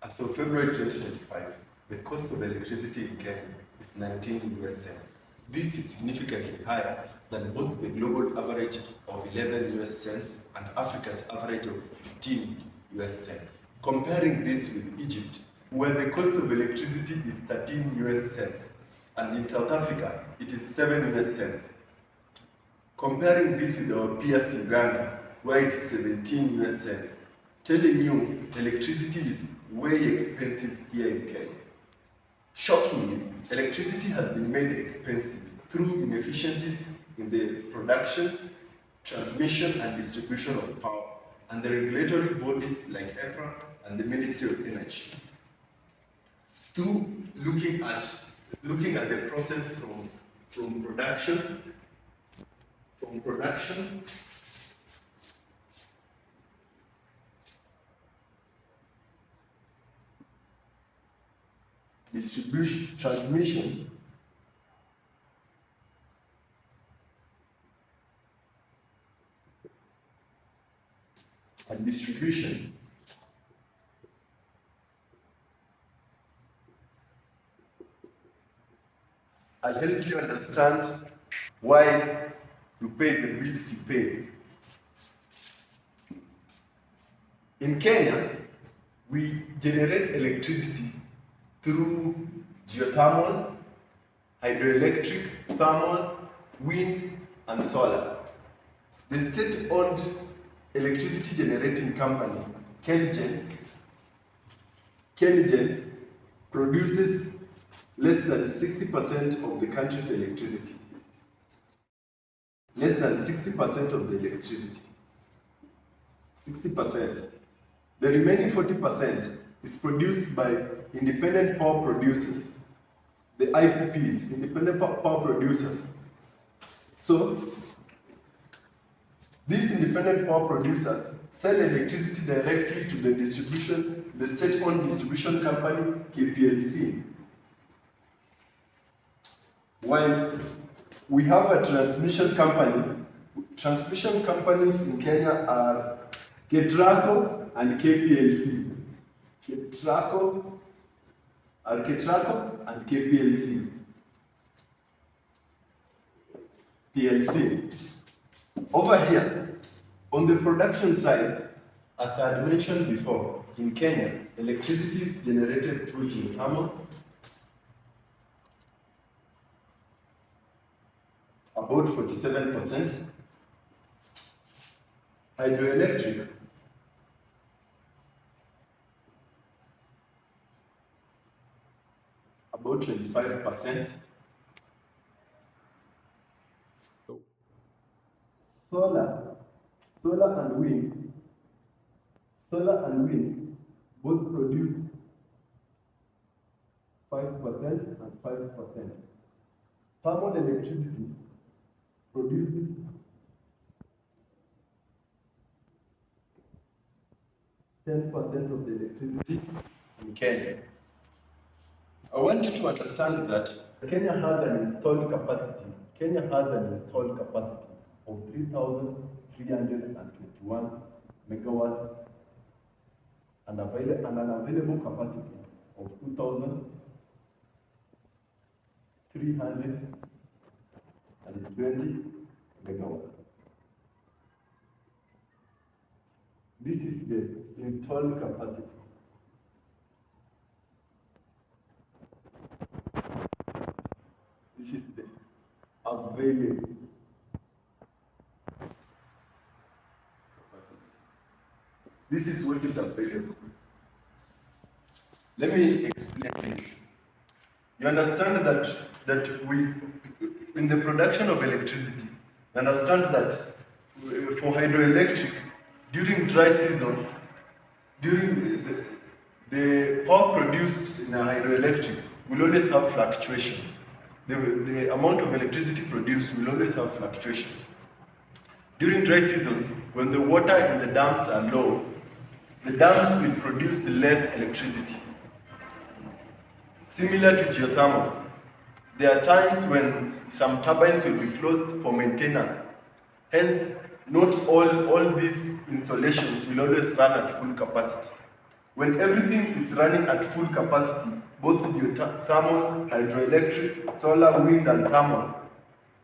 As of February 2025, the cost of electricity in Kenya is 19 US cents. This is significantly higher than both the global average of 11 US cents and Africa's average of 15 US cents. Comparing this with Egypt, where the cost of electricity is 13 US cents, and in South Africa, it is 7 US cents. Comparing this with our peers Uganda, where it is 17 US cents, telling you electricity is way expensive here in Kenya. Shockingly, electricity has been made expensive through inefficiencies in the production, transmission, and distribution of power, and the regulatory bodies like EPRA and the Ministry of Energy. Two, looking at the process from production, distribution, transmission, and distribution. I'll help you understand why you pay the bills you pay. In Kenya, we generate electricity through geothermal, hydroelectric, thermal, wind, and solar. The state-owned electricity generating company, KenGen, produces less than 60% of the country's electricity. Less than 60% of the electricity. 60%. The remaining 40% is produced by independent power producers, the IPPs, independent power producers. So, these independent power producers sell electricity directly to the state-owned distribution company, KPLC. While we have a transmission company, transmission companies in Kenya are KETRACO and KPLC. KETRACO and KPLC. Over here, on the production side, as I had mentioned before, in Kenya, electricity is generated through geothermal, about 47%, hydroelectric, about 25%, solar and wind both produce 5% and 5%. Thermal electricity produces 10% of the electricity in Kenya. I want you to understand that Kenya has an installed capacity of 3,321 megawatts and an available capacity of 2,320 megawatts. This is the installed capacity. This is the available capacity. This is what is available. Let me explain. You understand that we, in the production of electricity, you understand that for hydroelectric, during dry seasons, during the power produced in a hydroelectric will always have fluctuations. The amount of electricity produced will always have fluctuations. During dry seasons, when the water in the dams are low, the dams will produce less electricity. Similar to geothermal, there are times when some turbines will be closed for maintenance. Hence, not all these installations will always run at full capacity. When everything is running at full capacity, both geothermal, hydroelectric, solar, wind, and thermal,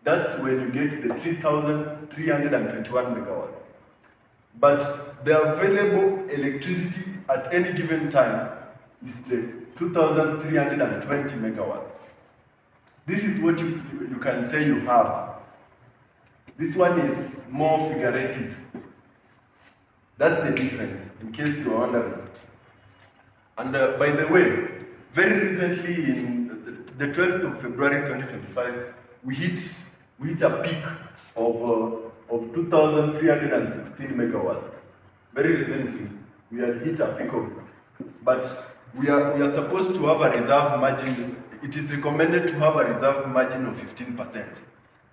that's when you get the 3,321 megawatts. But the available electricity at any given time is the 2,320 megawatts. This is what you can say you have. This one is more figurative. That's the difference, in case you are wondering. And by the way, very recently, in the 12th of February 2025, we hit a peak of 2,316 megawatts. Very recently, we had hit a peak of, but we are supposed to have a reserve margin. It is recommended to have a reserve margin of 15%,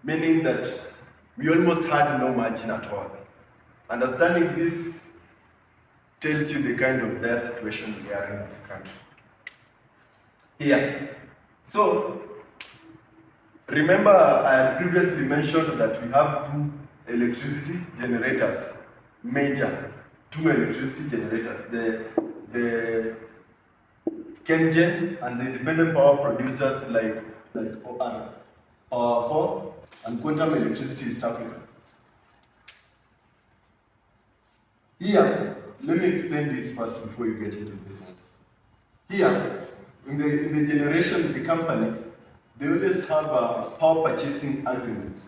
meaning that we almost had no margin at all. Understanding this tells you the kind of dire situation we are in the country. Here. So, remember I had previously mentioned that we have two electricity generators, major, two electricity generators, the KenGen and the independent power producers like OR, Power4 and Quantum Electricity East Africa. Here, let me explain this first before you get into this ones. Here, in the generation, the companies, they always have a power purchasing agreement,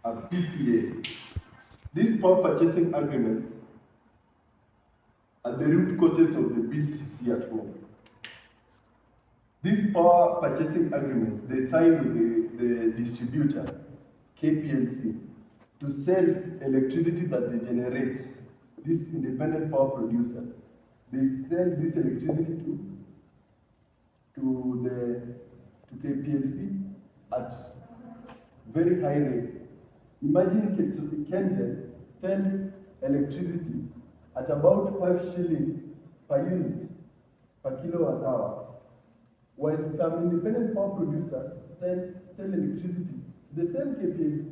a PPA. These power purchasing agreements are the root causes of the bills you see at home. These power purchasing agreements, they sign with the distributor, KPLC, to sell electricity that they generate. These independent power producers, they sell this electricity to KPLC at very high rates. Imagine KenGen sells electricity at about 5 shillings per unit per kilowatt hour, while some independent power producers sell electricity, the same KPLC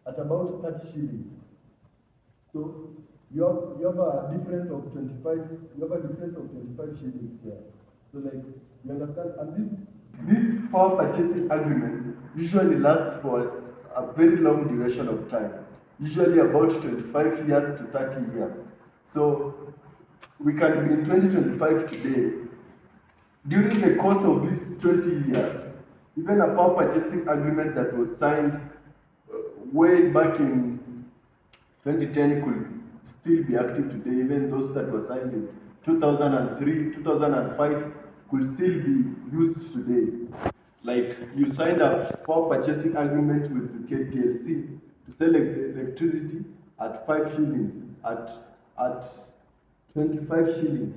at about 30 shillings. So you have a difference of 25 shillings there. So like you understand, and these power purchasing agreements usually last for a very long duration of time, usually about 25 years to 30 years. So we can be in 2025 today. During the course of these 20 years, even a power purchasing agreement that was signed way back in 2010 could still be active today. Even those that were signed in 2003, 2005 could still be used today. Like you signed a power purchasing agreement with the KPLC to sell electricity at 5 shillings, at 25 shillings,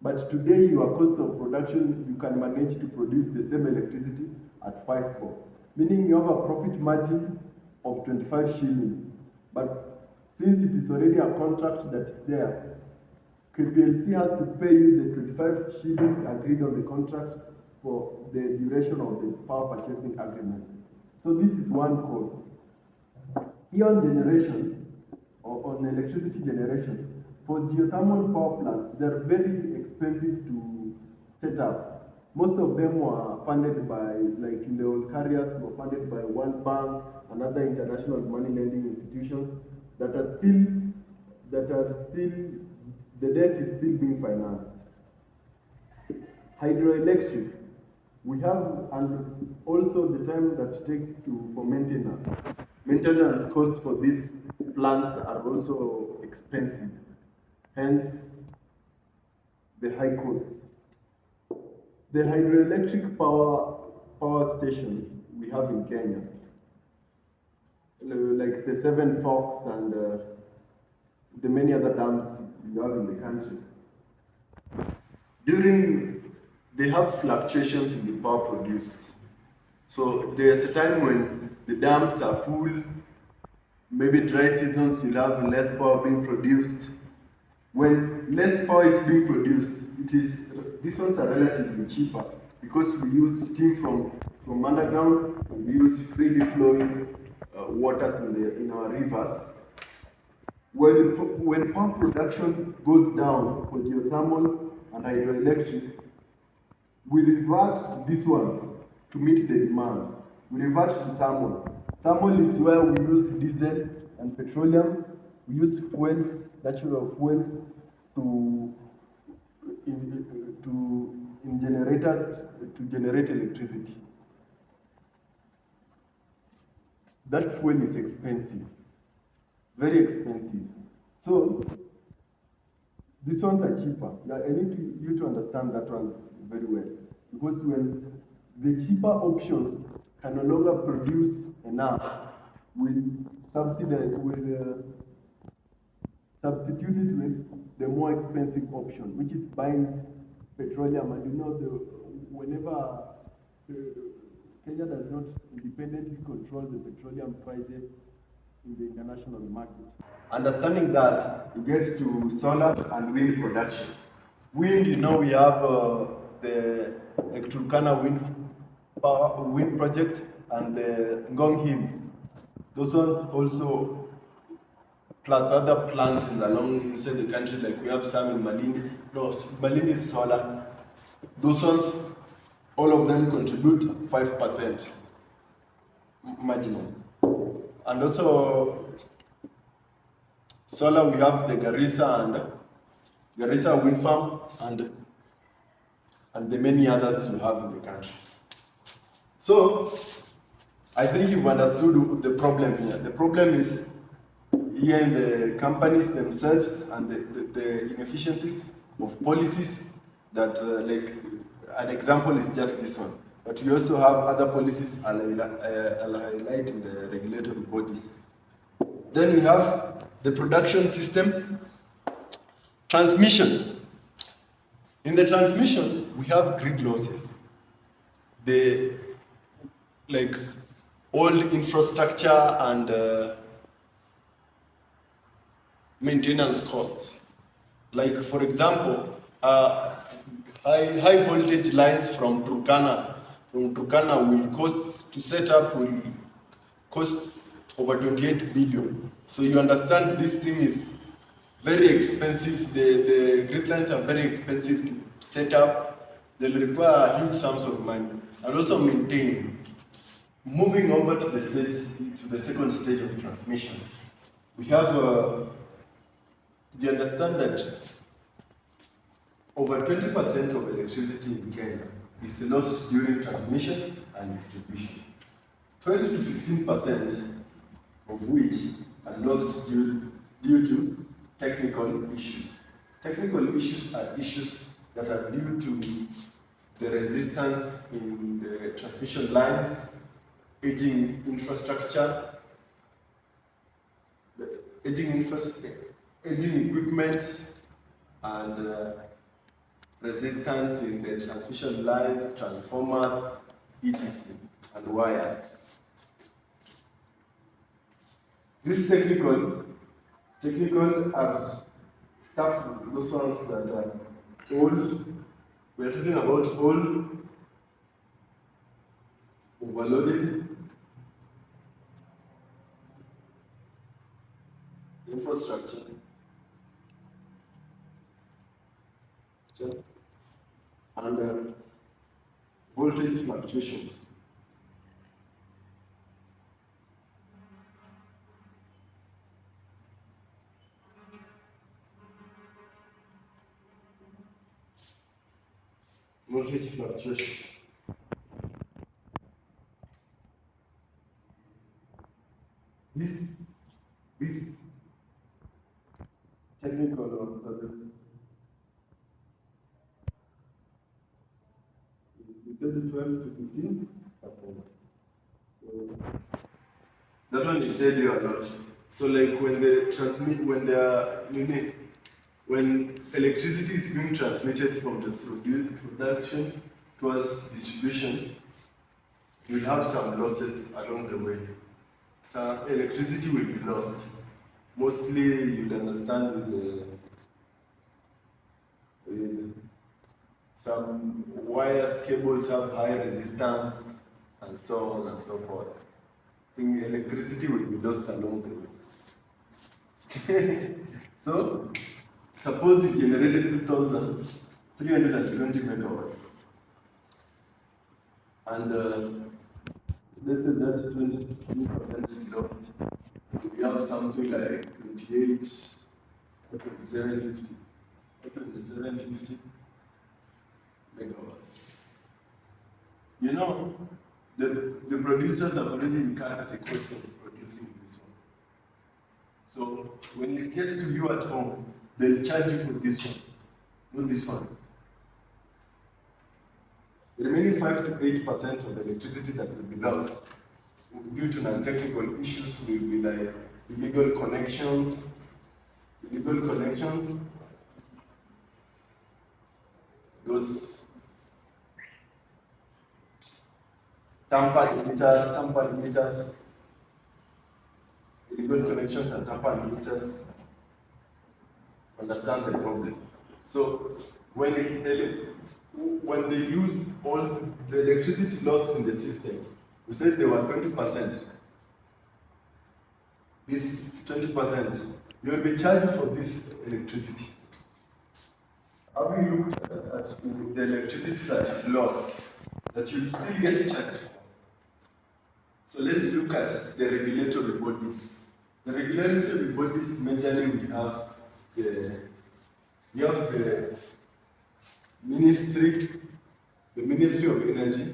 But today your cost of production, you can manage to produce the same electricity at 5.4, meaning you have a profit margin of 25 shillings. But since it is already a contract that is there, KPLC has to pay you the 25 shillings agreed on the contract for the duration of the power purchasing agreement. So this is one cost. Here on generation, or on electricity generation, for geothermal power plants, they're very expensive to set up. Most of them were funded by, like in the old carriers, were funded by World Bank and other international money lending institutions that are still, the debt is still being financed. Hydroelectric, we have, and also the time that it takes for maintenance. Maintenance costs for these plants are also expensive, hence the high costs. The hydroelectric power stations we have in Kenya, like the 7 Forks and the many other dams you have in the country, they have fluctuations in the power produced. So there's a time when the dams are full, maybe dry seasons you'll have less power being produced. When less power is being produced, these ones are relatively cheaper because we use steam from underground, we use freely flowing waters in our rivers. When power production goes down for geothermal and hydroelectric, we revert these ones to meet the demand. We revert to thermal. Thermal is where we use diesel and petroleum. We use fuels, natural fuels, to in generators to generate electricity. That fuel is expensive, very expensive. So these ones are cheaper. I need you to understand that one very well, because when the cheaper options can no longer produce enough, we'll substitute it with the more expensive option, which is buying petroleum. And whenever Kenya does not independently control the petroleum prices in the international market. Understanding that, we get to solar and wind production. Wind, we have the Turkana wind project and the Ngong Hills. Those ones also, plus other plants inside the country, like we have some in Malindi. No, Malindi is solar. Those ones, all of them contribute 5% marginal. And also, solar, we have the Garissa wind farm and the many others you have in the country. So, I think you've understood the problem here. The problem is here in the companies themselves and the inefficiencies of policies that, like, an example is just this one. But we also have other policies I'll highlight in the regulatory bodies. Then we have the production system. Transmission. In the transmission, we have grid losses. Like old infrastructure and maintenance costs. Like, for example, high voltage lines from Turkana will cost, to set up, will cost over 28 billion. So you understand this thing is very expensive. The grid lines are very expensive to set up. They'll require huge sums of money and also maintain. Moving over to the second stage of transmission, we have you understand that over 20% of electricity in Kenya is lost during transmission and distribution. 12 to 15% of which are lost due to technical issues. Technical issues are issues that are due to the resistance in the transmission lines, aging infrastructure, aging equipment, and resistance in the transmission lines, transformers, etc., and wires. This technical are stuff, those ones that are old. We are talking about old, overloaded infrastructure. And voltage fluctuations. Voltage fluctuations. This technical between 12 to 15%. So that one will tell you a lot. So, like, when electricity is being transmitted from the production towards distribution, you'll have some losses along the way. Some electricity will be lost. Mostly, you'll understand with some wires, cables have high resistance, and so on and so forth. I think electricity will be lost along the way. So, suppose you generated 2,320 megawatts, and let's say that 20% is lost. We have something like 28 or 2750 megawatts. You know, the producers have already incurred the cost of producing this one. So when it gets to you at home, they'll charge you for this one, not this one. The remaining 5 to 8% of the electricity that will be lost due to non-technical issues will be like illegal connections, those tampered meters, illegal connections and tampered meters. Understand the problem. So when they lose all the electricity lost in the system, we said they were 20%. This 20%, you will be charged for this electricity. Have you looked at the electricity that is lost, that you still get charged for? So let's look at the regulatory bodies. The regulatory bodies, majorly we have the Ministry of Energy,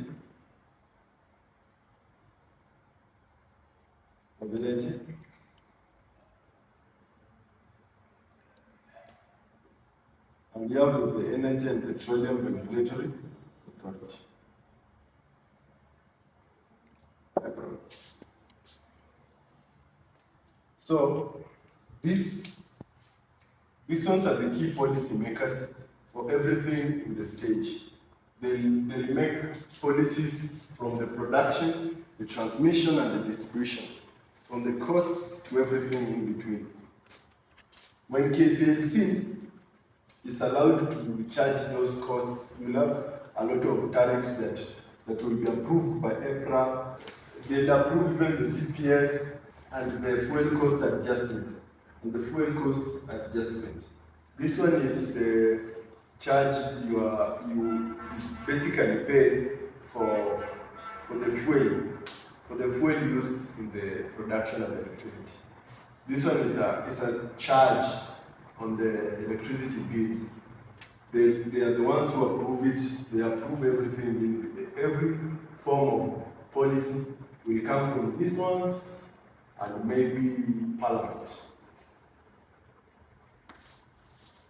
and we have the Energy and Petroleum Regulatory Authority. So these ones are the key policy makers for everything in the stage. They'll make policies from the production, the transmission, and the distribution, from the costs to everything in between. When KPLC is allowed to charge those costs, you'll have a lot of tariffs that will be approved by EPRA. They'll approve even the PPAs and the fuel cost adjustment. This one is the charge you basically pay for the fuel used in the production of electricity. This one is a charge on the electricity bills. They are the ones who approve it. They approve everything. Every form of policy will come from these ones and maybe Parliament.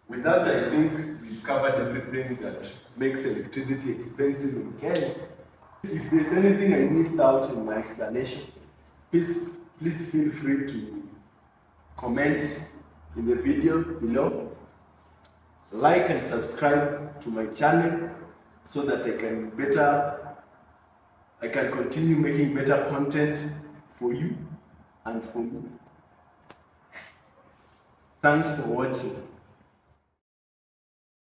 With that, I think we've covered everything that makes electricity expensive in Kenya. If there's anything I missed out in my explanation, please feel free to comment in the video below. Like and subscribe to my channel so that I can continue making better content for you and for me. Thanks for watching.